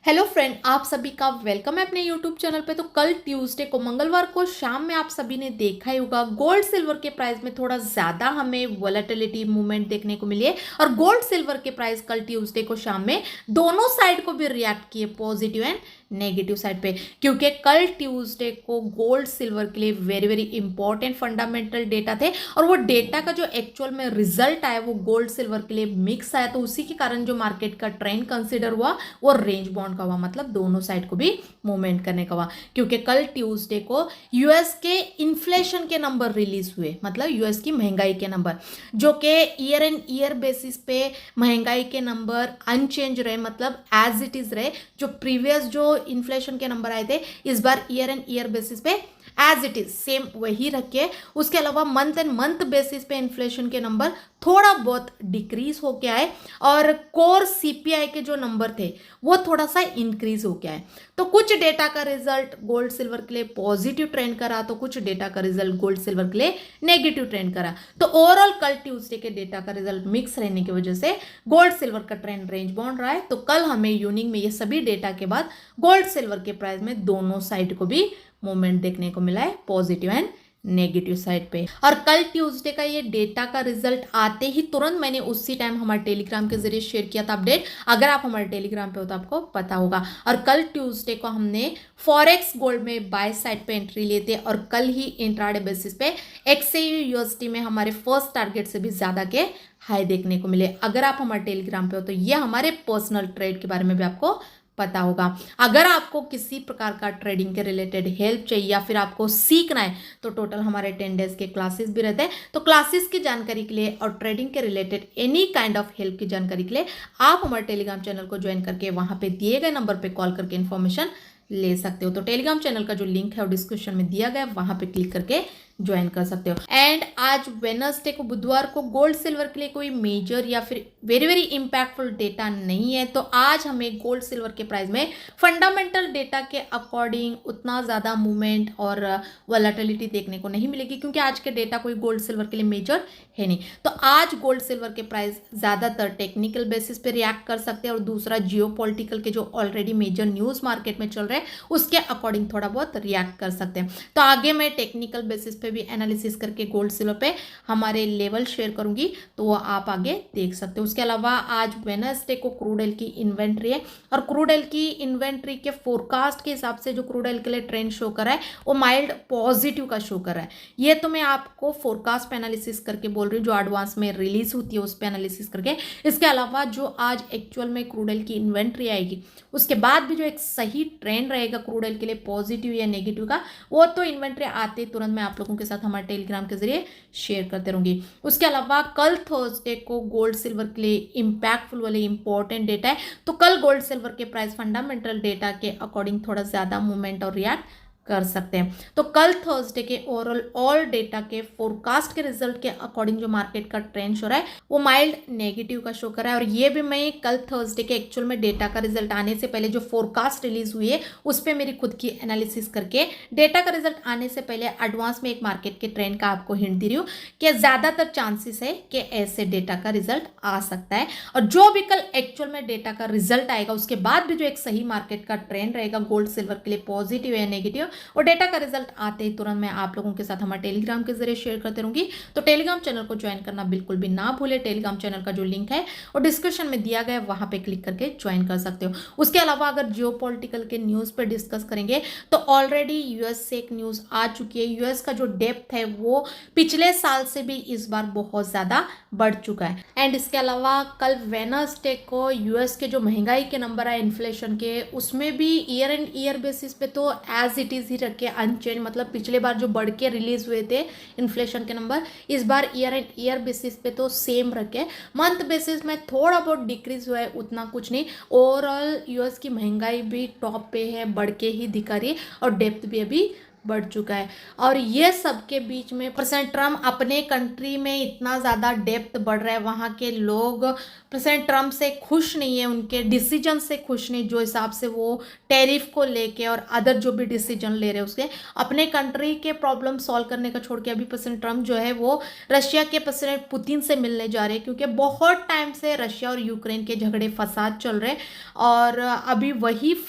Hello friend, आप सभी का वेलकम है अपने यूट्यूब चैनल पे। तो कल ट्यूसडे को, मंगलवार को शाम में आप सभी ने देखा ही होगा, गोल्ड सिल्वर के प्राइस में थोड़ा ज्यादा हमें वोलेटिलिटी मूवमेंट देखने को मिली है। और गोल्ड सिल्वर के प्राइस कल ट्यूसडे को शाम में दोनों साइड को भी रिएक्ट किए, पॉजिटिव एंड नेगेटिव साइड पे। क्योंकि कल ट्यूसडे को गोल्ड सिल्वर के लिए very very important fundamental data थे, और वो डेटा का जो एक्चुअल में रिजल्ट आया वो गोल्ड सिल्वर के लिए मिक्स आया। तो उसी के कारण जो मार्केट का ट्रेंड कंसिडर हुआ वो रेंज बाउंड का हुआ, मतलब दोनों साइड को भी मूवमेंट करने का हुआ। क्योंकि कल ट्यूसडे को यूएस के इन्फ्लेशन के नंबर रिलीज हुए, मतलब यूएस की महंगाई के नंबर, जो कि ईयर एंड ईयर बेसिस पे महंगाई के नंबर अनचेंज रहे, मतलब एज इट इज रहे। जो प्रीवियस जो इन्फ्लेशन के नंबर आए थे, इस बार ईयर एंड ईयर बेसिस पे एज इट इज सेम वही रखे। उसके अलावा मंथ एंड मंथ बेसिस पे इन्फ्लेशन के नंबर थोड़ा बहुत डिक्रीज होके आए, और कोर सीपीआई के जो नंबर थे वो थोड़ा सा इंक्रीज होके आए। तो कुछ डेटा का रिजल्ट गोल्ड सिल्वर के लिए पॉजिटिव ट्रेंड करा, तो कुछ डेटा का रिजल्ट गोल्ड सिल्वर के लिए नेगेटिव ट्रेंड करा। तो ओवरऑल कल ट्यूसडे के डेटा का रिजल्ट मिक्स रहने की वजह से गोल्ड सिल्वर का ट्रेंड रेंज बाउंड रहा है। तो कल हमें इवनिंग में ये सभी डेटा के बाद गोल्ड सिल्वर के प्राइस में दोनों साइड को भी मूवमेंट देखने को मिला है, पॉजिटिव एंड नेगेटिव साइड पे। और कल ट्यूसडे का ये डेटा का रिजल्ट आते ही तुरंत मैंने उसी टाइम हमारे टेलीग्राम के जरिए शेयर किया था अपडेट। अगर आप हमारे टेलीग्राम पे हो तो आपको पता होगा। और कल ट्यूसडे को हमने फॉरेक्स गोल्ड में बाय साइड पे एंट्री लिए थे, और कल ही इंट्राडे बेसिस पे एक्सएयू यूएसडी में हमारे फर्स्ट टारगेट से भी ज्यादा के हाई देखने को मिले। अगर आप हमारे टेलीग्राम पे हो तो ये हमारे पर्सनल ट्रेड के बारे में भी आपको पता होगा। अगर आपको किसी प्रकार का ट्रेडिंग के रिलेटेड हेल्प चाहिए या फिर आपको सीखना है तो टोटल हमारे 10 डेज के क्लासेस भी रहते हैं। तो क्लासेस की जानकारी के लिए और ट्रेडिंग के related any kind of help की जानकारी के लिए आप हमारे टेलीग्राम चैनल को ज्वाइन करके वहां पे दिए गए नंबर पे कॉल करके इन्फॉर्मेशन ले सकते हो। तो टेलीग्राम चैनल का जो लिंक है वो डिस्क्रिप्शन में दिया गया है, वहां पे क्लिक करके ज्वाइन कर सकते हो। एंड आज वेडनेसडे को, बुधवार को, गोल्ड सिल्वर के लिए कोई मेजर या फिर वेरी वेरी इंपैक्टफुल डेटा नहीं है। तो आज हमें गोल्ड सिल्वर के प्राइस में फंडामेंटल डेटा के अकॉर्डिंग उतना ज़्यादा मूवमेंट और वॉलेटिलिटी देखने को नहीं मिलेगी, क्योंकि आज के डेटा कोई गोल्ड सिल्वर के लिए मेजर है नहीं। तो आज गोल्ड सिल्वर के प्राइस ज़्यादातर टेक्निकल बेसिस पे रिएक्ट कर सकते हैं, और दूसरा जियोपॉलिटिकल के जो ऑलरेडी मेजर न्यूज़ मार्केट में चल रहे हैं उसके अकॉर्डिंग थोड़ा बहुत रिएक्ट कर सकते हैं। तो आगे मैं टेक्निकल बेसिस पे भी एनालिसिस करके गोल्ड सिल्वर पे हमारे लेवल शेयर करूंगी, तो वो आप आगे देख सकते हो। उसके अलावा आज वेडनेसडे को क्रूड ऑयल की इन्वेंट्री है, और क्रूड ऑयल की इन्वेंट्री के फोरकास्ट के हिसाब से जो क्रूड ऑयल के लिए ट्रेंड शो कर रहा है वो माइल्ड पॉजिटिव का शो कर रहा है। ये तो मैं आपको फोरकास्ट पे एनालिसिस करके बोल रही हूँ, जो एडवांस में रिलीज होती है उस पर एनालिसिस करके। इसके अलावा जो आज एक्चुअल में क्रूड ऑयल की इन्वेंट्री आएगी उसके बाद भी जो एक सही ट्रेंड रहेगा क्रूड ऑयल के लिए पॉजिटिव या नेगेटिव का, वो तो इन्वेंट्री आते तुरंत मैं आप लोगों के साथ हमारे टेलीग्राम के जरिए शेयर करते रहूंगी। उसके अलावा कल थर्सडे को गोल्ड सिल्वर के लिए इंपैक्टफुल वाले इंपॉर्टेंट डेटा है। तो कल गोल्ड सिल्वर के प्राइस फंडामेंटल डेटा के अकॉर्डिंग थोड़ा ज्यादा मूवमेंट और रिएक्ट कर सकते हैं। तो कल थर्सडे के ओवरऑल ऑल डेटा के फोरकास्ट के रिजल्ट के अकॉर्डिंग जो मार्केट का ट्रेंड शो रहा है वो माइल्ड नेगेटिव का शो कर रहा है। और ये भी मैं कल थर्सडे के एक्चुअल में डेटा का रिजल्ट आने से पहले जो फोरकास्ट रिलीज हुई है उस पर मेरी खुद की एनालिसिस करके डेटा का रिजल्ट आने से पहले एडवांस में एक मार्केट के ट्रेंड का आपको हिंट दे रही हूँ कि ज्यादातर चांसेस है कि ऐसे डेटा का रिजल्ट आ सकता है। और जो भी कल एक्चुअल में डेटा का रिजल्ट आएगा उसके बाद भी जो एक सही मार्केट का ट्रेंड रहेगा गोल्ड सिल्वर के लिए पॉजिटिव या नेगेटिव, और डेटा का रिजल्ट आते ही तुरंत मैं आप लोगों के साथ हमारे टेलीग्राम के जरिए शेयर करते रहूंगी। तो टेलीग्राम चैनल को ज्वाइन करना बिल्कुल भी ना भूले। टेलीग्राम चैनल का जो लिंक है और डिस्क्रिप्शन में दिया गया है, वहां पे क्लिक करके ज्वाइन कर सकते हो। उसके अलावा अगर जियोपॉलिटिकल के न्यूज पर डिस्कस करेंगे तो ऑलरेडी यूएस से एक न्यूज आ चुकी है। यूएस का जो डेप्थ है वो पिछले साल से भी इस बार बहुत ज्यादा बढ़ चुका है। एंड इसके अलावा कल वेडनेसडे को यूएस के जो महंगाई के नंबर है इन्फ्लेशन के, उसमें भी ईयर एंड ईयर बेसिस पे तो एज इट इज ही रखे अनचेंज, मतलब पिछले बार जो बढ़ के रिलीज हुए थे इन्फ्लेशन के नंबर इस बार ईयर एंड ईयर बेसिस पे तो सेम रखे। मंथ बेसिस में थोड़ा बहुत डिक्रीज हुआ है, उतना कुछ नहीं। ओवरऑल यूएस की महंगाई भी टॉप पे है, बढ़ के ही दिखा रही है, और डेप्थ भी अभी बढ़ चुका है। और ये सब के बीच में प्रेसिडेंट ट्रम्प अपने कंट्री में इतना ज़्यादा डेप्थ बढ़ रहा है, वहाँ के लोग प्रेसिडेंट ट्रम्प से खुश नहीं है, उनके डिसीजन से खुश नहीं, जो हिसाब से वो टैरिफ को लेके और अदर जो भी डिसीजन ले रहे हैं उसके अपने कंट्री के प्रॉब्लम सॉल्व करने का छोड़ के अभी प्रेसिडेंट ट्रम्प जो है वो रशिया के प्रेसिडेंट पुतिन से मिलने जा रहे हैं, क्योंकि बहुत टाइम से रशिया और यूक्रेन के झगड़े फसाद चल रहे हैं। और अभी वही इस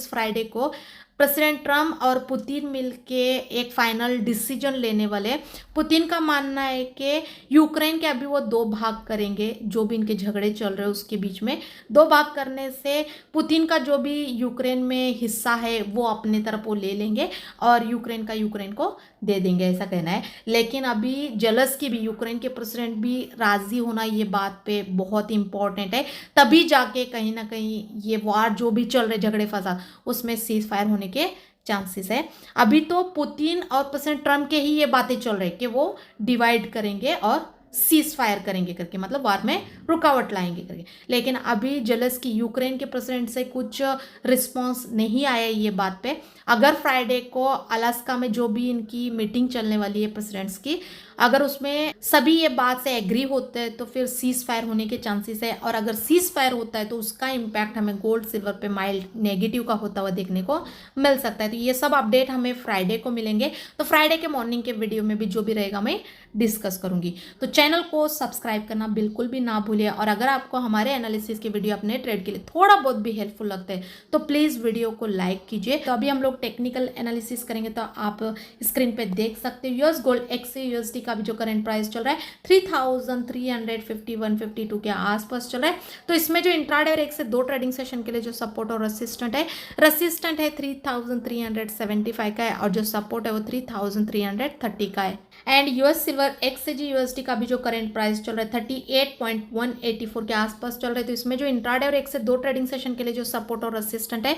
फ्राइडे को प्रेसिडेंट ट्रम्प और पुतिन मिलके एक फाइनल डिसीजन लेने वाले। पुतिन का मानना है कि यूक्रेन के अभी वो 2 भाग करेंगे, जो भी इनके झगड़े चल रहे हैं उसके बीच में 2 भाग करने से पुतिन का जो भी यूक्रेन में हिस्सा है वो अपने तरफ वो ले लेंगे और यूक्रेन का यूक्रेन को दे देंगे, ऐसा कहना है। लेकिन अभी जेलेंस्की भी, यूक्रेन के प्रेसिडेंट भी राजी होना ये बात पे बहुत इंपॉर्टेंट है, तभी जाके कहीं ना कहीं ये वार जो भी चल रहे झगड़े फसाद उसमें सीज फायर होने के चांसेस है। अभी तो पुतिन और प्रेसिडेंट ट्रम्प के ही ये बातें चल रही कि वो डिवाइड करेंगे और सीज फायर करेंगे करके, मतलब वार में रुकावट लाएंगे करके। लेकिन अभी जेलेंस्की यूक्रेन के प्रेसिडेंट से कुछ रिस्पांस नहीं आया ये बात पे। अगर फ्राइडे को अलास्का में जो भी इनकी मीटिंग चलने वाली है प्रेसिडेंट्स की, अगर उसमें सभी ये बात से एग्री होते हैं तो फिर सीज फायर होने के चांसेस है। और अगर सीज फायर होता है तो उसका इम्पैक्ट हमें गोल्ड सिल्वर पे माइल्ड नेगेटिव का होता हुआ देखने को मिल सकता है। तो ये सब अपडेट हमें फ्राइडे को मिलेंगे, तो फ्राइडे के मॉर्निंग के वीडियो में भी जो भी रहेगा मैं डिस्कस करूंगी। तो चैनल को सब्सक्राइब करना बिल्कुल भी ना भूलिए। और अगर आपको हमारे एनालिसिस के वीडियो अपने ट्रेड के लिए थोड़ा बहुत भी हेल्पफुल लगता है तो प्लीज़ वीडियो को लाइक कीजिए। तो अभी हम लोग टेक्निकल एनालिसिस करेंगे, तो आप स्क्रीन पे देख सकते हो यूएस गोल्ड XAUSD का भी जो करंट प्राइस चल रहा है 3351-52 के आसपास चल रहा है। तो इसमें जो इंट्राडे और 1 से 2 ट्रेडिंग सेशन के लिए जो सपोर्ट और रेसिस्टेंट है 3375 का है और जो सपोर्ट है वो 3330 का है। एंड यूएस सिल्वर XAUSD का भी जो करंट प्राइस चल रहा है 38.184 के आसपास चल रहा है। तो इसमें जो इंट्राडे और 1 से 2 ट्रेडिंग सेशन के लिए जो सपोर्ट और रेसिस्टेंट है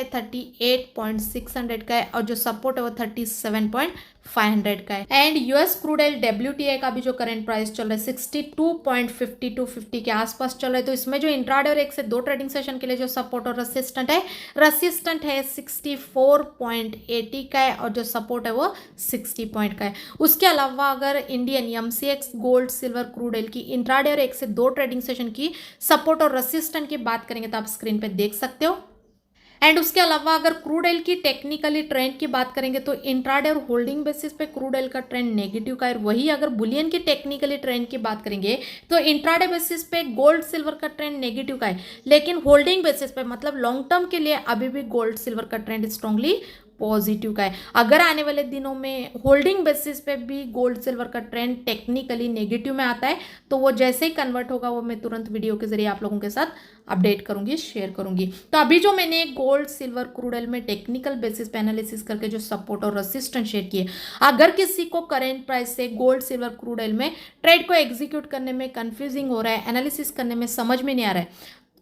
38.600 का है और जो सपोर्ट है वो 37.500 का है। And US crude oil WTI का भी जो करंट प्राइस चल रहा है 62.5250 के आसपास चल रहा है। तो इसमें जो इंट्राडे और 1 से 2 ट्रेडिंग सेशन के लिए जो सपोर्ट और रेसिस्टेंट है 64.80 का है और जो सपोर्ट है वो 60 पॉइंट का है। उसके अलावा अगर Indian MCX gold silver crude oil की इंट्राडे और 1 से 2 ट्रेडिंग सेशन की सपोर्ट और रेसिस्टेंट की बात करेंगे तो आप स्क्रीन पे देख सकते हो। एंड उसके अलावा अगर क्रूड ऑयल की टेक्निकली ट्रेंड की बात करेंगे तो इंट्राडे और होल्डिंग बेसिस पे क्रूड ऑयल का ट्रेंड नेगेटिव का है। वही अगर बुलियन की टेक्निकली ट्रेंड की बात करेंगे तो इंट्राडे बेसिस पे गोल्ड सिल्वर का ट्रेंड नेगेटिव का है, लेकिन होल्डिंग बेसिस पे मतलब लॉन्ग टर्म के लिए अभी भी गोल्ड सिल्वर का ट्रेंड स्ट्रांगली पॉजिटिव का है। अगर आने वाले दिनों में होल्डिंग बेसिस पे भी गोल्ड सिल्वर का ट्रेंड टेक्निकली नेगेटिव में आता है तो वो जैसे ही कन्वर्ट होगा वो मैं तुरंत वीडियो के जरिए आप लोगों के साथ अपडेट करूंगी, शेयर करूंगी। तो अभी जो मैंने गोल्ड सिल्वर क्रूड ऑयल में टेक्निकल बेसिस पे एनालिसिस करके जो सपोर्ट और रेजिस्टेंस शेयर किए, अगर किसी को करेंट प्राइस से गोल्ड सिल्वर क्रूड ऑयल में ट्रेड को एग्जीक्यूट करने में कंफ्यूजिंग हो रहा है, एनालिसिस करने में समझ में नहीं आ रहा है,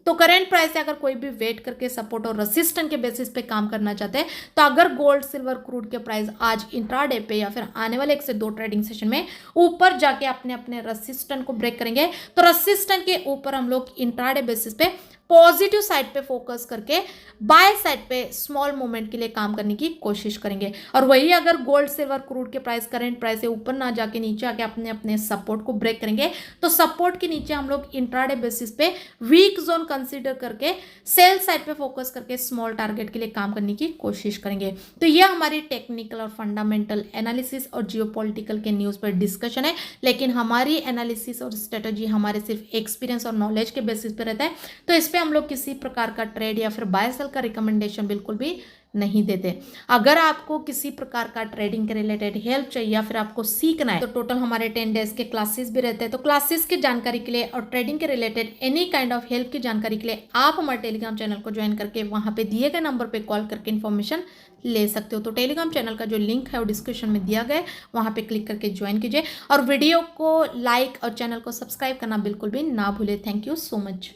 तो करंट प्राइस से अगर कोई भी वेट करके सपोर्ट और रेसिस्टेंस के बेसिस पे काम करना चाहते हैं तो अगर गोल्ड सिल्वर क्रूड के प्राइस आज इंट्राडे पे या फिर आने वाले 1 से 2 ट्रेडिंग सेशन में ऊपर जाके अपने अपने रेसिस्टेंस को ब्रेक करेंगे तो रेसिस्टेंस के ऊपर हम लोग इंट्राडे बेसिस पे पॉजिटिव साइड पे फोकस करके बाय साइड पे स्मॉल मूवमेंट के लिए काम करने की कोशिश करेंगे। और वही अगर गोल्ड सिल्वर क्रूड के प्राइस करंट प्राइस से ऊपर ना जाके नीचे आके अपने अपने सपोर्ट को ब्रेक करेंगे तो सपोर्ट के नीचे हम लोग इंट्राडे बेसिस पे वीक जोन कंसीडर करके सेल साइड पे फोकस करके स्मॉल टारगेट के लिए काम करने की कोशिश करेंगे। तो ये हमारी टेक्निकल और फंडामेंटल एनालिसिस और जियोपॉलिटिकल के न्यूज़ पर डिस्कशन है, लेकिन हमारी एनालिसिस और स्ट्रेटजी हमारे सिर्फ एक्सपीरियंस और नॉलेज के बेसिस पे रहता है। तो इस हम लोग किसी प्रकार का ट्रेड या फिर बाय सेल का रिकमेंडेशन बिल्कुल भी नहीं देते। अगर आपको किसी प्रकार का ट्रेडिंग के रिलेटेड हेल्प चाहिए या फिर आपको सीखना है तो टोटल हमारे 10 डेज के क्लासेस भी रहते हैं। तो क्लासेस की जानकारी के लिए और ट्रेडिंग के related any kind of help की जानकारी के लिए आप हमारे टेलीग्राम चैनल को ज्वाइन करके वहां पे दिए गए नंबर पे कॉल करके इन्फॉर्मेशन ले सकते हो। तो टेलीग्राम चैनल का जो लिंक है वो डिस्क्रिप्शन में दिया गया है, वहां पे क्लिक करके ज्वाइन कीजिए और वीडियो को लाइक और चैनल को सब्सक्राइब करना बिल्कुल भी ना भूले। Thank you so much.